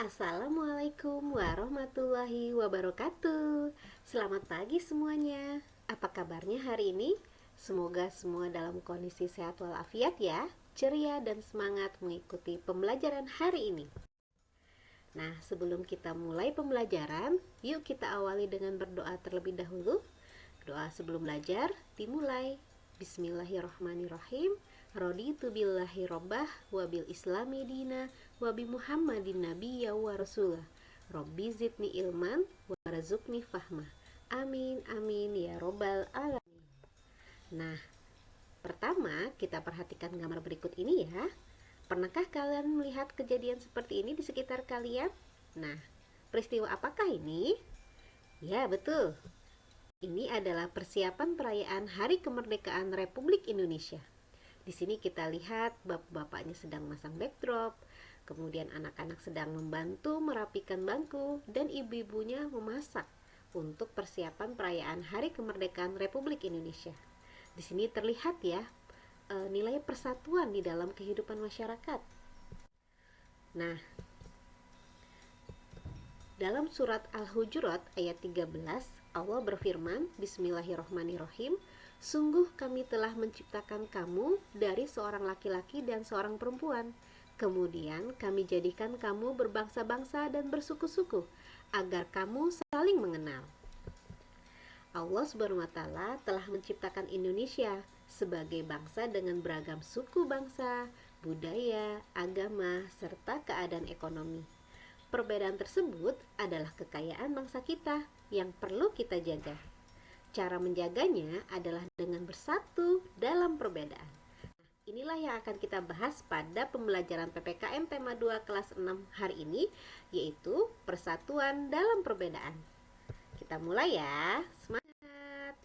Assalamualaikum warahmatullahi wabarakatuh. Selamat pagi semuanya. Apa kabarnya hari ini? Semoga semua dalam kondisi sehat walafiat ya, ceria dan semangat mengikuti pembelajaran hari ini. Nah, sebelum kita mulai pembelajaran, yuk kita awali dengan berdoa terlebih dahulu. Doa sebelum belajar dimulai. Bismillahirrahmanirrahim. Raditu billahi robbah wa bil islami dina wa bi muhammadin nabiyya wa rasulah. Rabbi zidni ilman wa razukni fahmah. Amin amin ya robbal alamin. Nah, pertama kita perhatikan gambar berikut ini ya. Pernahkah kalian melihat kejadian seperti ini di sekitar kalian? Nah, peristiwa apakah ini? Ya, betul. Ini adalah persiapan perayaan Hari Kemerdekaan Republik Indonesia. Di sini kita lihat bapak-bapaknya sedang masang backdrop, kemudian anak-anak sedang membantu merapikan bangku, dan ibu-ibunya memasak untuk persiapan perayaan Hari Kemerdekaan Republik Indonesia. Di sini terlihat ya nilai persatuan di dalam kehidupan masyarakat. Nah, dalam surat Al-Hujurat ayat 13, Allah berfirman, Bismillahirrahmanirrahim, sungguh kami telah menciptakan kamu dari seorang laki-laki dan seorang perempuan. Kemudian kami jadikan kamu berbangsa-bangsa dan bersuku-suku, agar kamu saling mengenal. Allah Subhanahu wa Ta'ala telah menciptakan Indonesia sebagai bangsa dengan beragam suku bangsa, budaya, agama, serta keadaan ekonomi. Perbedaan tersebut adalah kekayaan bangsa kita yang perlu kita jaga. Cara menjaganya adalah dengan bersatu dalam perbedaan. Inilah yang akan kita bahas pada pembelajaran PPKM tema 2 kelas 6 hari ini, yaitu persatuan dalam perbedaan. Kita mulai ya, semangat!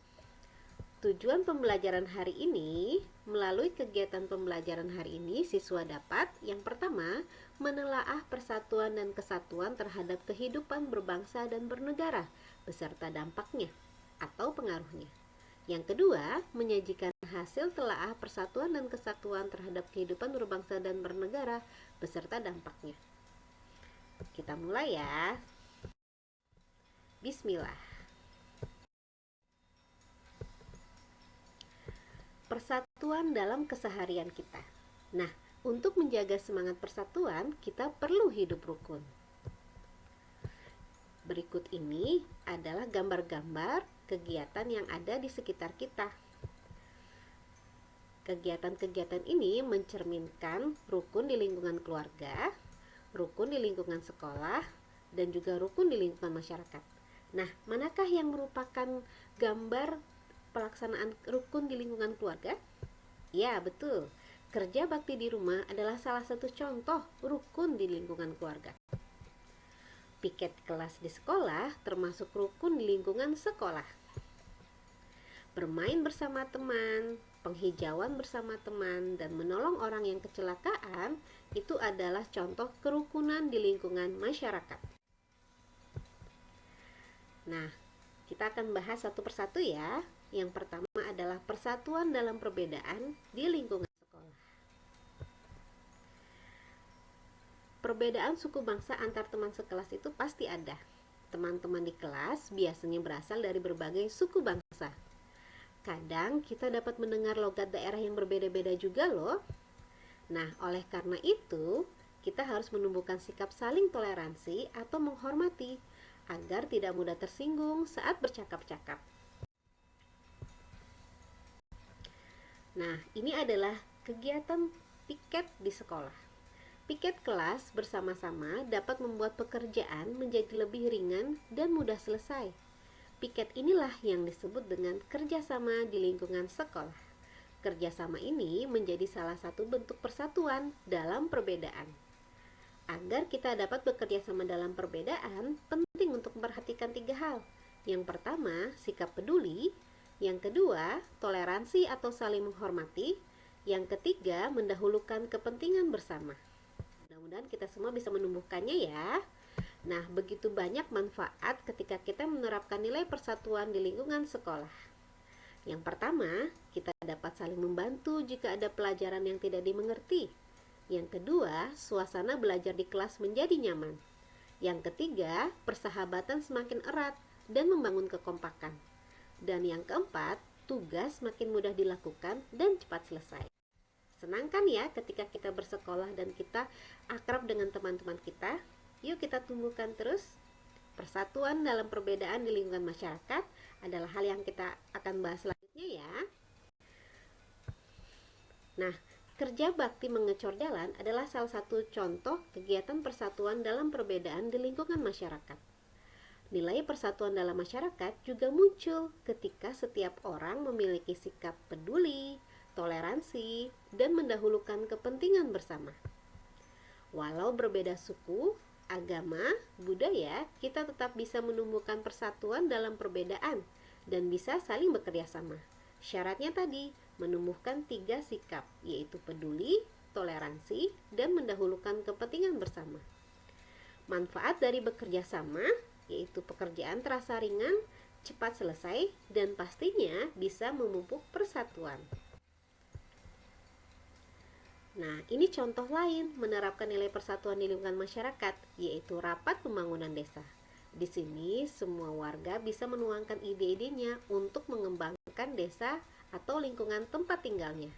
Tujuan pembelajaran hari ini, melalui kegiatan pembelajaran hari ini, siswa dapat yang pertama, menelaah persatuan dan kesatuan terhadap kehidupan berbangsa dan bernegara, beserta dampaknya atau pengaruhnya. Yang kedua, menyajikan hasil telaah persatuan dan kesatuan terhadap kehidupan berbangsa dan bernegara, beserta dampaknya. Kita mulai ya. Bismillah. Persatuan dalam keseharian kita. Nah, untuk menjaga semangat persatuan, kita perlu hidup rukun. Berikut ini adalah gambar-gambar kegiatan yang ada di sekitar kita. Kegiatan-kegiatan ini mencerminkan rukun di lingkungan keluarga, rukun di lingkungan sekolah, dan juga rukun di lingkungan masyarakat. Nah, manakah yang merupakan gambar pelaksanaan rukun di lingkungan keluarga? Ya, betul. Kerja bakti di rumah adalah salah satu contoh rukun di lingkungan keluarga. Piket kelas di sekolah termasuk rukun di lingkungan sekolah. Bermain bersama teman, penghijauan bersama teman, dan menolong orang yang kecelakaan itu adalah contoh kerukunan di lingkungan masyarakat. Nah, kita akan bahas satu persatu ya. Yang pertama adalah persatuan dalam perbedaan di lingkungan sekolah. Perbedaan suku bangsa antar teman sekelas itu pasti ada. Teman-teman di kelas biasanya berasal dari berbagai suku bangsa. Kadang kita dapat mendengar logat daerah yang berbeda-beda juga loh. Nah, oleh karena itu, kita harus menumbuhkan sikap saling toleransi atau menghormati agar tidak mudah tersinggung saat bercakap-cakap. Nah, ini adalah kegiatan piket di sekolah. Piket kelas bersama-sama dapat membuat pekerjaan menjadi lebih ringan dan mudah selesai. Piket inilah yang disebut dengan kerjasama di lingkungan sekolah. Kerjasama ini menjadi salah satu bentuk persatuan dalam perbedaan. Agar kita dapat bekerja sama dalam perbedaan, penting untuk memperhatikan 3 hal. Yang pertama, sikap peduli. Yang kedua, toleransi atau saling menghormati. Yang ketiga, mendahulukan kepentingan bersama. Mudah-mudahan kita semua bisa menumbuhkannya ya. Nah, begitu banyak manfaat ketika kita menerapkan nilai persatuan di lingkungan sekolah. Yang pertama, kita dapat saling membantu jika ada pelajaran yang tidak dimengerti. Yang kedua, suasana belajar di kelas menjadi nyaman. Yang ketiga, persahabatan semakin erat dan membangun kekompakan. Dan yang keempat, tugas makin mudah dilakukan dan cepat selesai. Senang kan ya ketika kita bersekolah dan kita akrab dengan teman-teman kita? Yuk kita tumbuhkan terus. Persatuan dalam perbedaan di lingkungan masyarakat adalah hal yang kita akan bahas selanjutnya ya. Nah, kerja bakti mengecor jalan adalah salah satu contoh kegiatan persatuan dalam perbedaan di lingkungan masyarakat. Nilai persatuan dalam masyarakat juga muncul ketika setiap orang memiliki sikap peduli, toleransi, dan mendahulukan kepentingan bersama. Walau berbeda suku, agama, budaya, kita tetap bisa menumbuhkan persatuan dalam perbedaan dan bisa saling bekerja sama. Syaratnya tadi, menumbuhkan 3 sikap, yaitu peduli, toleransi, dan mendahulukan kepentingan bersama. Manfaat dari bekerja sama, yaitu pekerjaan terasa ringan, cepat selesai, dan pastinya bisa memupuk persatuan. Nah, ini contoh lain menerapkan nilai persatuan di lingkungan masyarakat, yaitu rapat pembangunan desa. Di sini, semua warga bisa menuangkan ide-idenya untuk mengembangkan desa atau lingkungan tempat tinggalnya.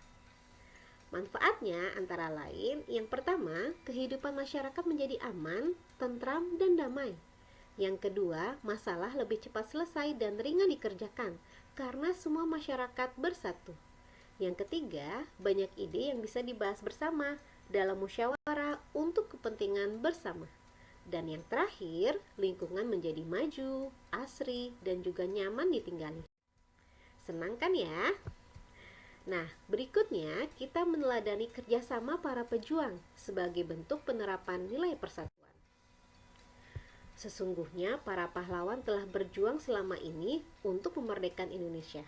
Manfaatnya antara lain, yang pertama, kehidupan masyarakat menjadi aman, tentram, dan damai. Yang kedua, masalah lebih cepat selesai dan ringan dikerjakan karena semua masyarakat bersatu. Yang ketiga, banyak ide yang bisa dibahas bersama dalam musyawarah untuk kepentingan bersama. Dan yang terakhir, lingkungan menjadi maju, asri, dan juga nyaman ditinggali. Senang kan ya? Nah, berikutnya kita meneladani kerjasama para pejuang sebagai bentuk penerapan nilai persatuan. Sesungguhnya para pahlawan telah berjuang selama ini untuk memerdekakan Indonesia.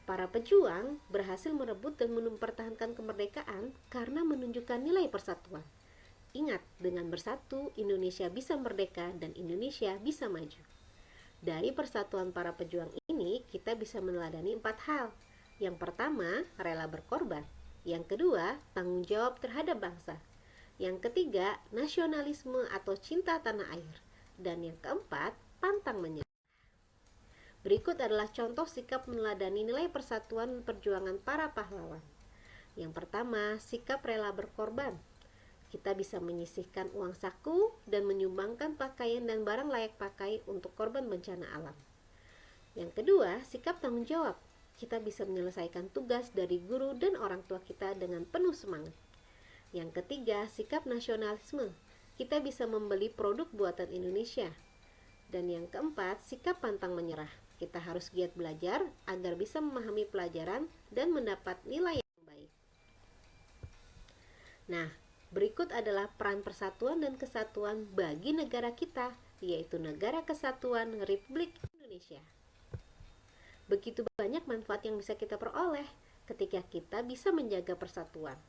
Para pejuang berhasil merebut dan mempertahankan kemerdekaan karena menunjukkan nilai persatuan. Ingat, dengan bersatu, Indonesia bisa merdeka dan Indonesia bisa maju. Dari persatuan para pejuang ini, kita bisa meneladani 4 hal. Yang pertama, rela berkorban. Yang kedua, tanggung jawab terhadap bangsa. Yang ketiga, nasionalisme atau cinta tanah air. Dan yang keempat, pantang menyerah. Berikut adalah contoh sikap meneladani nilai persatuan perjuangan para pahlawan. Yang pertama, sikap rela berkorban. Kita bisa menyisihkan uang saku dan menyumbangkan pakaian dan barang layak pakai untuk korban bencana alam. Yang kedua, sikap tanggung jawab. Kita bisa menyelesaikan tugas dari guru dan orang tua kita dengan penuh semangat. Yang ketiga, sikap nasionalisme. Kita bisa membeli produk buatan Indonesia. Dan yang keempat, sikap pantang menyerah. Kita harus giat belajar agar bisa memahami pelajaran dan mendapat nilai yang baik. Nah, berikut adalah peran persatuan dan kesatuan bagi negara kita, yaitu Negara Kesatuan Republik Indonesia. Begitu banyak manfaat yang bisa kita peroleh ketika kita bisa menjaga persatuan.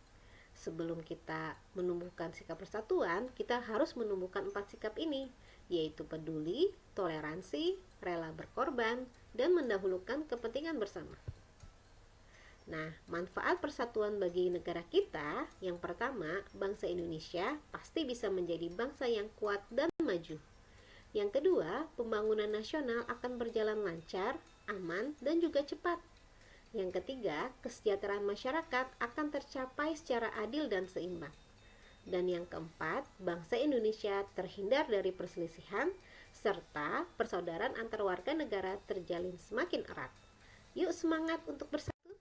Sebelum kita menumbuhkan sikap persatuan, kita harus menumbuhkan 4 sikap ini, yaitu peduli, toleransi, rela berkorban, dan mendahulukan kepentingan bersama. Nah, manfaat persatuan bagi negara kita, yang pertama, bangsa Indonesia pasti bisa menjadi bangsa yang kuat dan maju. Yang kedua, pembangunan nasional akan berjalan lancar, aman, dan juga cepat. Yang ketiga, kesejahteraan masyarakat akan tercapai secara adil dan seimbang. Dan yang keempat, bangsa Indonesia terhindar dari perselisihan, serta persaudaraan antar warga negara terjalin semakin erat. Yuk semangat untuk bersatu.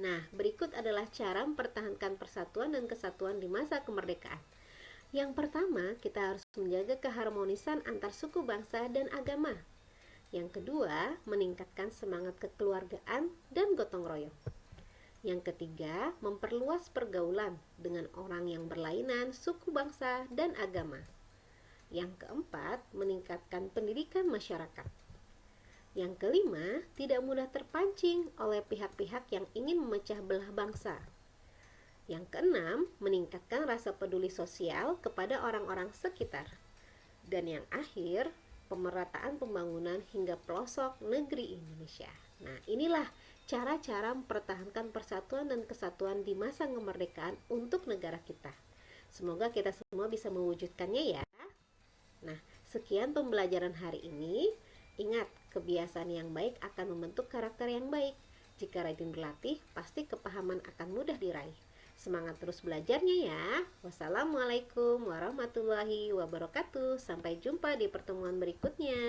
Nah, berikut adalah cara mempertahankan persatuan dan kesatuan di masa kemerdekaan. Yang pertama, kita harus menjaga keharmonisan antar suku bangsa dan agama. Yang kedua, meningkatkan semangat kekeluargaan dan gotong royong. Yang ketiga, memperluas pergaulan dengan orang yang berlainan suku bangsa dan agama. Yang keempat, meningkatkan pendidikan masyarakat. Yang kelima, tidak mudah terpancing oleh pihak-pihak yang ingin memecah belah bangsa. Yang keenam, meningkatkan rasa peduli sosial kepada orang-orang sekitar. Dan yang akhir, pemerataan pembangunan hingga pelosok negeri Indonesia. Nah, inilah cara-cara mempertahankan persatuan dan kesatuan di masa kemerdekaan untuk negara kita. Semoga kita semua bisa mewujudkannya ya. Nah, sekian pembelajaran hari ini. Ingat, kebiasaan yang baik akan membentuk karakter yang baik. Jika rajin berlatih, pasti kepahaman akan mudah diraih. Semangat terus belajarnya ya. Wassalamualaikum warahmatullahi wabarakatuh. Sampai jumpa di pertemuan berikutnya.